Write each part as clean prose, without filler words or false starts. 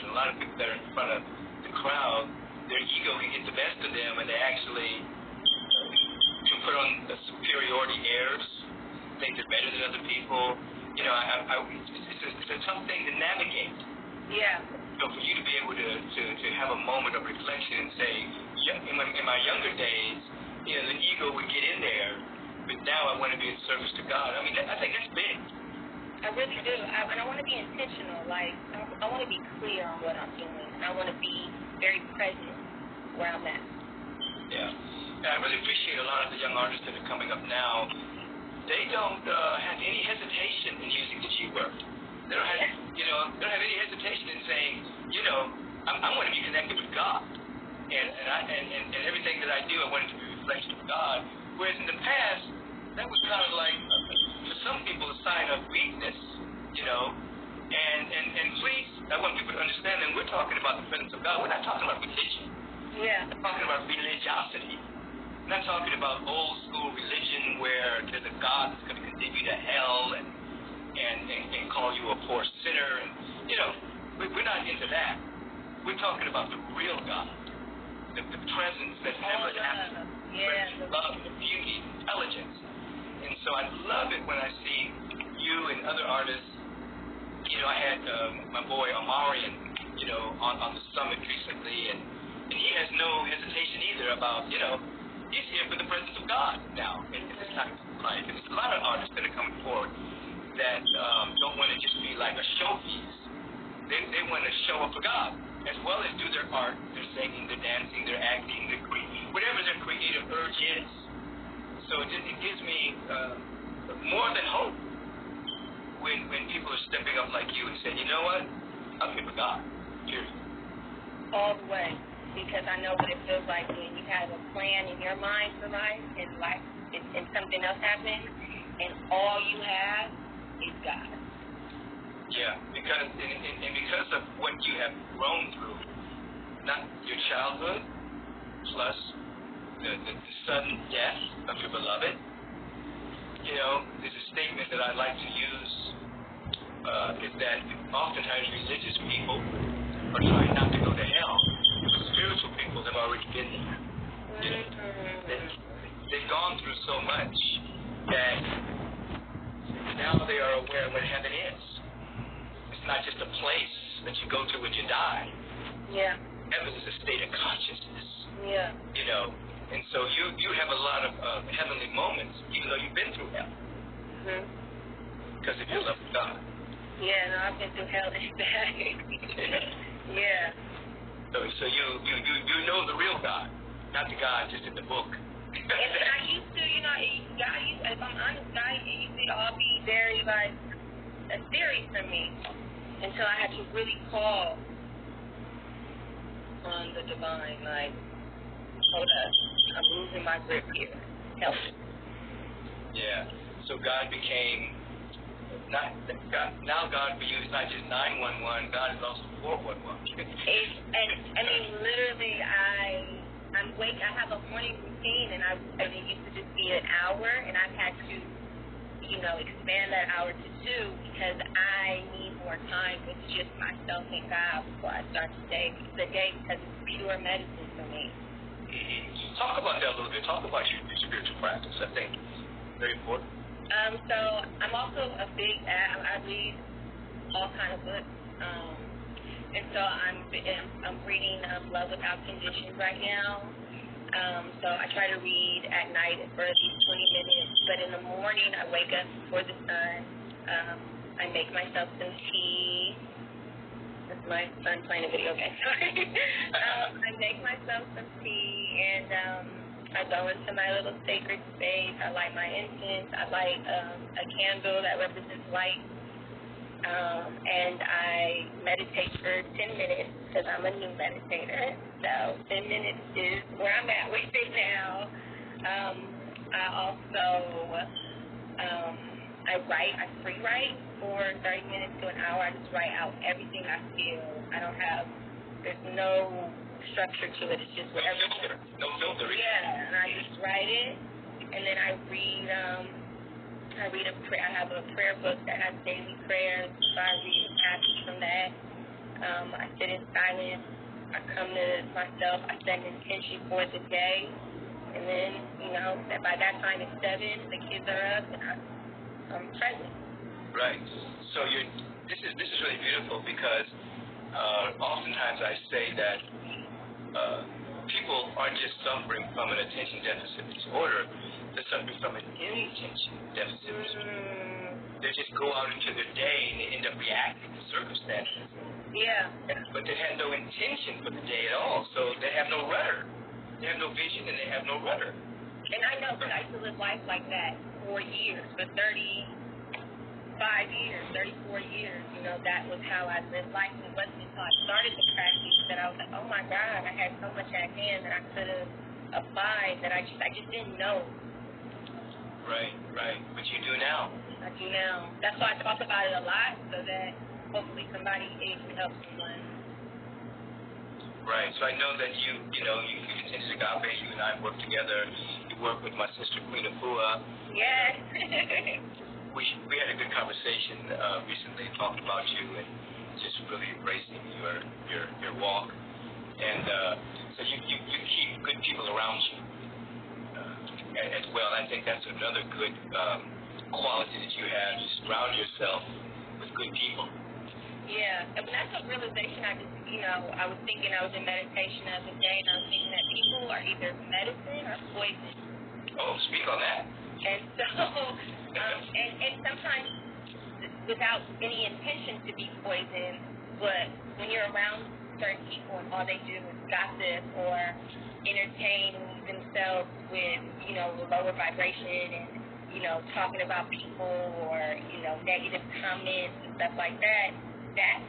and a lot of people that are in front of the crowd, their ego can get the best of them, and they actually can put on the superiority airs, think they're better than other people. You know, it's a tough thing to navigate. Yeah. So for you to be able to have a moment of reflection and say, in my younger days, you know, the ego would get in there, but now I want to be in service to God. I mean, I think that's big. I really do. And I want to be intentional. Like, I want to be clear on what I'm doing. And I want to be very present where I'm at. Yeah. And I really appreciate a lot of the young artists that are coming up now. They don't have any hesitation in using the G word. They don't have, they don't have any hesitation in saying, I want to be connected with God. And everything that I do, I want it to be a reflection of God. Whereas in the past, that was kind of like, for some people, a sign of weakness, And please, I want people to understand that we're talking about the presence of God. We're not talking about religion. Yeah. We're talking about religiosity. We're not talking about old school religion where there's a God that's going to condemn you to hell and call you a poor sinner. And, we're not into that. We're talking about the real God. The presence that never happens. Yeah. Love, the beauty, intelligence. And so I love it when I see you and other artists. I had my boy Amarian, on the summit recently, and he has no hesitation either about, he's here for the presence of God now in this time of life. And there's a lot of artists that are coming forward that don't want to just be like a showpiece. They want to show up for God, as well as do their art, their singing, their dancing, their acting, whatever their creative urge is. So it gives me more than hope when people are stepping up like you and saying, you know what, I'm here for God, period. All the way, because I know what it feels like when you have a plan in your mind for life, and something else happens, and all you have is God. Yeah, because of what you have grown through, not your childhood, plus the sudden death of your beloved. There's a statement that I like to use, is that oftentimes religious people are trying not to go to hell, but spiritual people have already been there. They've gone through so much that now they are aware of what heaven is. It's not just a place that you go to when you die. Yeah. Heaven is a state of consciousness. Yeah. And so you have a lot of heavenly moments, even though you've been through hell. Because of your love for God. Yeah, no, I've been through hell this bad. Yeah. So you know the real God, not the God just in the book. And I used to, if I'm honest, God, it used to all be very, a theory for me until I had to really call on the divine, hold up, I'm losing my grip here. Help me. Yeah. So God became now God for you is not just 911. God is also 411. Literally, I have a morning routine, and it used to just be an hour, and I've had to, expand that hour to 2 because I need more time with just myself and God before I start the day because it's pure medicine for me. Talk about that a little bit. Talk about your spiritual practice. I think very important. So I'm also a big I read all kind of books. And so I'm reading Love Without Conditions right now. So I try to read at night for at least 20 minutes. But in the morning, I wake up before the sun. I make myself some tea. That's my son playing a video game. I make myself some tea, and I go into my little sacred space. I light my incense. I light a candle that represents light. And I meditate for 10 minutes because I'm a new meditator. So 10 minutes is where I'm at with it now. I also, I free write for 30 minutes to an hour. I just write out everything I feel. There's no structure to it. It's just whatever. No filter. Yeah, and I just write it, and then I read a prayer. I have a prayer book that has daily prayers, so I read a passage from that. I sit in silence. I come to myself. I set an intention for the day. And then, that by that time it's 7, the kids are up, and I'm present. Right. So this is really beautiful because oftentimes I say that people aren't just suffering from an attention deficit disorder, they're suffering from an inattention deficit disorder. They just go out into their day and they end up reacting to circumstances. Yeah. But they have no intention for the day at all, so they have no rudder. They have no vision and they have no rudder. And I know because I used to live life like that for years, for 35 years, 34 years. That was how I lived life. And it wasn't until I started to practice that I was like, oh my God, I had so much at hand that I could have applied that I just didn't know. Right. But you do now. I do now. That's why I talk about it a lot, so that hopefully somebody can help someone. Right. So I know that you continue to Agape. You and I work together. You work with my sister Queen Afua. Yes. we had a good conversation recently talking about you and just really embracing your walk. And so you keep good people around you as well. I think that's another good quality that you have. You surround yourself with good people. Yeah, and that's a realization I just, I was thinking, I was in meditation the other day, and I was thinking that people are either medicine or poison. Oh, speak on that. And so, and sometimes without any intention to be poison, but when you're around certain people and all they do is gossip or entertain themselves with, lower vibration and, talking about people or, negative comments and stuff like that, that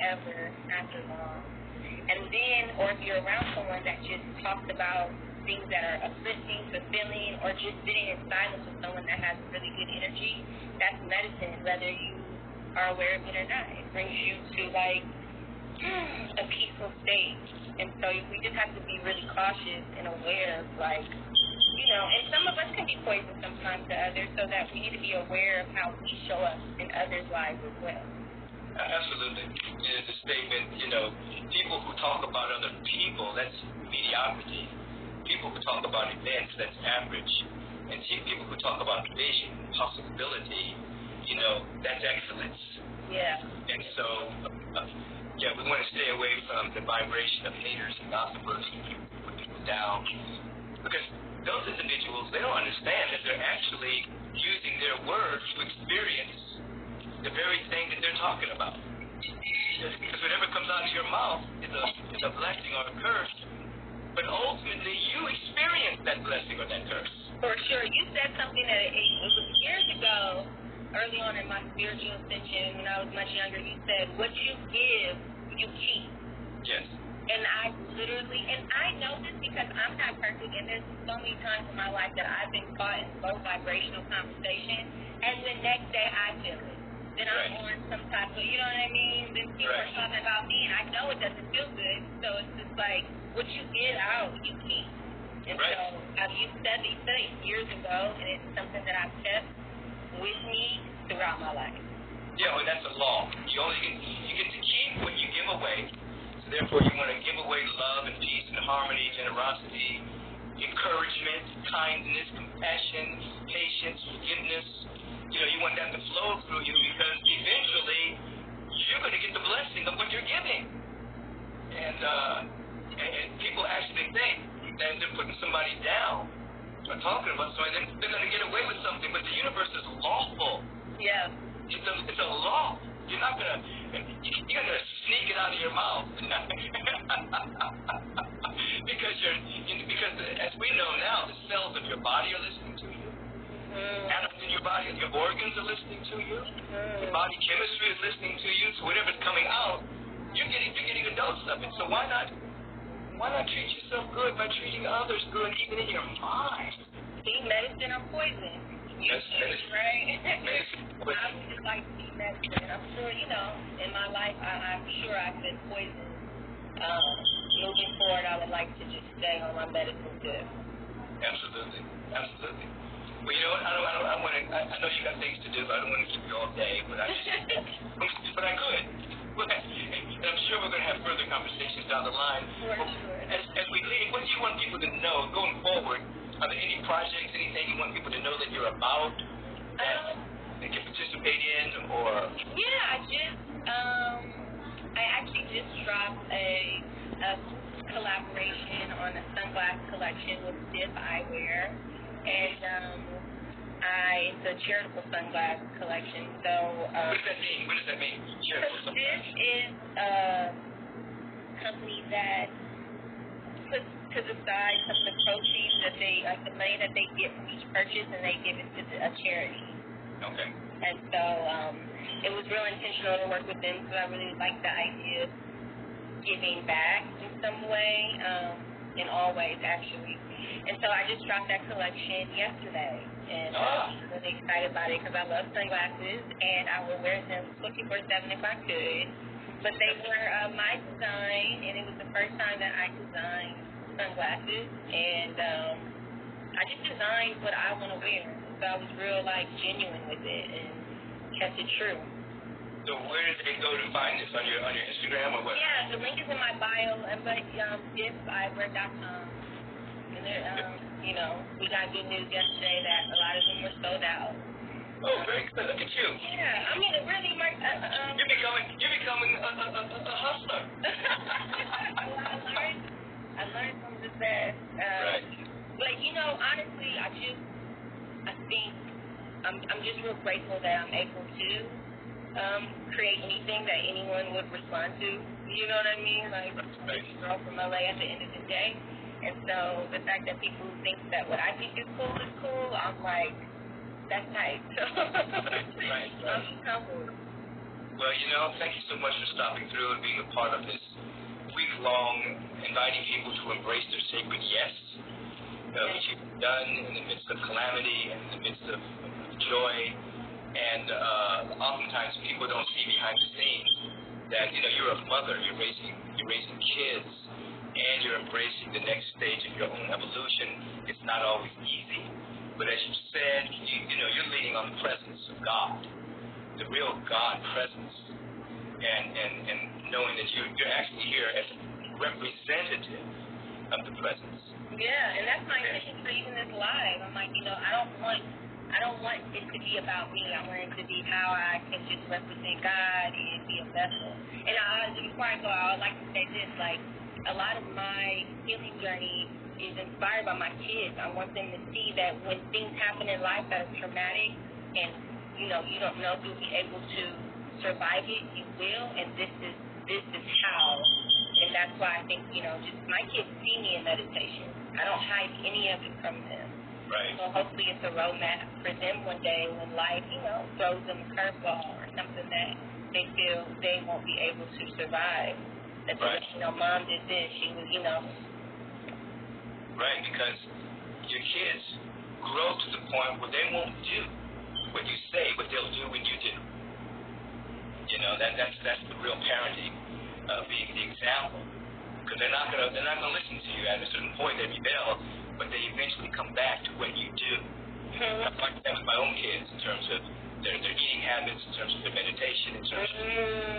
ever after long. And then, or if you're around someone that just talks about things that are uplifting, fulfilling, or just sitting in silence with someone that has really good energy, that's medicine, whether you are aware of it or not. It brings you to, a peaceful state. And so we just have to be really cautious and aware of, and some of us can be poison sometimes to others, so that we need to be aware of how we show up in others' lives as well. Absolutely. There's a statement, people who talk about other people, that's mediocrity. People who talk about events, that's average. And people who talk about vision, possibility, that's excellence. Yeah. And so, we want to stay away from the vibration of haters and gossipers who put people down. Because those individuals, they don't understand that they're actually using their words to experience the very thing that they're talking about. Because whatever comes out of your mouth is a blessing or a curse, but ultimately you experience that blessing or that curse. For sure. You said something that it was years ago, early on in my spiritual ascension, when I was much younger. You said, what you give, you keep. Yes. And I know this because I'm not perfect, and there's so many times in my life that I've been caught in low vibrational conversation, and the next day I feel it. Then I'm on some type of, you know what I mean? Then people are talking about me, and I know it doesn't feel good, so it's just like, what you get out, you keep. And so you said these things years ago, and it's something that I've kept with me throughout my life. Yeah, well, that's a law. You get to keep what you give away. So therefore, you want to give away love and peace and harmony, generosity, encouragement, kindness, compassion, patience, forgiveness. You want that to flow through you because eventually you're going to get the blessing of what you're giving. And people actually think that they're putting somebody down or talking about somebody, they're going to get away with something, but the universe is lawful. Yeah. It's a law. You're not going to sneak it out of your mouth. because as we know now, the cells of your body are listening to you. Atoms in your body, your organs are listening to you. Your body chemistry is listening to you. So whatever's coming out, you're getting a dose of it. So why not treat yourself good by treating others good, even in your mind? Be medicine or poison. Yes, medicine. Right? Medicine. I would just like to be medicine. I'm sure, in my life, I'm sure I've been poisoned. Moving forward, I would like to just stay on my medicine tip. Absolutely. Well, you know what? I know you got things to do, but I don't want to keep you all day. But I just years down the line. For sure. As we leave, what do you want people to know going forward? Are there any projects, anything you want people to know that you're about that they can participate in, or? Yeah, I actually just dropped a collaboration on a sunglass collection with Dip Eyewear, and it's a charitable sunglass collection. So what does that mean? What does that mean? Charitable so sunglass. this is a company that puts to the side some of the proceeds that they, like the money that they get from each purchase, and they give it to a charity. Okay. And so it was real intentional to work with them, because I really like the idea of giving back in some way, in all ways, actually. And so I just dropped that collection yesterday, and I'm really excited about it, because I love sunglasses, and I will wear them 24/7 if I could. But they were my design, and it was the first time that I designed sunglasses, and I just designed what I want to wear. So I was real, genuine with it, and kept it true. So where did they go to find this? On your Instagram or what? Yeah, the link is in my bio, but dipeyewear.com. And we got good news yesterday that a lot of them were sold out. Oh, very good. Look at you. Yeah, I mean, it really, You're becoming a hustler. I learned from the best. Right. But honestly, I think I'm just real grateful that I'm able to create anything that anyone would respond to. You know what I mean? I'm just a girl from LA at the end of the day. And so the fact that people think that what I think is cool, I'm like, that's nice. Right. I'm just humbled. Well, thank you so much for stopping through and being a part of this week-long, inviting people to embrace their sacred yes, which you've done in the midst of calamity and in the midst of joy. And oftentimes people don't see behind the scenes that, you're a mother, you're raising kids, and you're embracing the next stage of your own evolution. It's not always easy. But as you said, you're leaning on the presence of God, the real God presence, and knowing that you're actually here as a representative of the presence. Yeah, and that's my intention for even this live. I'm like, I don't want it to be about me. I want it to be how I can just represent God and be a vessel. And before I go, I would like to say this, a lot of my healing journey is inspired by my kids. I want them to see that when things happen in life that are traumatic, and you don't know if you'll be able to survive it, you will, and this is how. And that's why I think, just my kids see me in meditation. I don't hide any of it from them. Right. So hopefully it's a roadmap for them one day when life, throws them a curveball or something that they feel they won't be able to survive. That Mom did this, she was, Right, because your kids grow to the point where they won't do what you say, but they'll do what you do. That's the real parenting, being the example. Because they're not gonna listen to you at a certain point. They rebel, but they eventually come back to what you do. I like that with my own kids in terms of their eating habits, in terms of their meditation, in terms of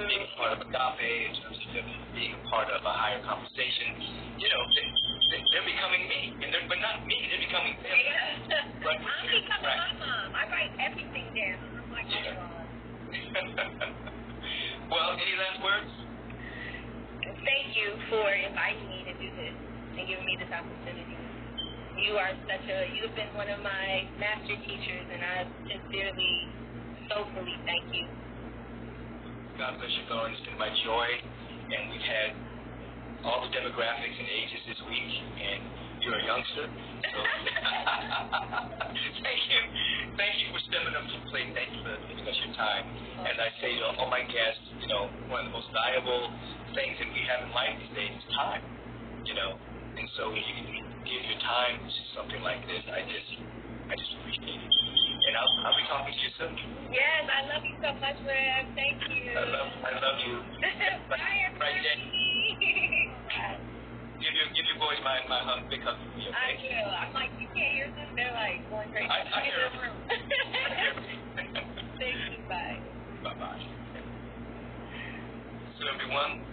being a part of agape, in terms of them being a part of a higher conversation. They're becoming me, but not me. They're becoming them. Yeah. But, I'm becoming my mom. I write everything down. I'm like, Well, any last words? Thank you for inviting me to do this and giving me this opportunity. You've been one of my master teachers, and I sincerely, soulfully thank you. God bless you, Lauren. It's been my joy, and we've had all the demographics and ages this week, and you're a youngster. So thank you for stepping up to the plate. Thank you for giving us your time. As I say to all my guests, one of the most valuable things that we have in life these days is time. And so if you can give your time to something like this, I just appreciate it. And I'll be talking to you soon. Yes, I love you so much, Rev. Thank you. I love you. Bye, everybody. Right, Jen. Bye. Give your boys my hug, big hug for me, okay? I will. I'm like, you can't hear them. They're going crazy. I hear them. Thank you. Bye. Bye-bye. So everyone,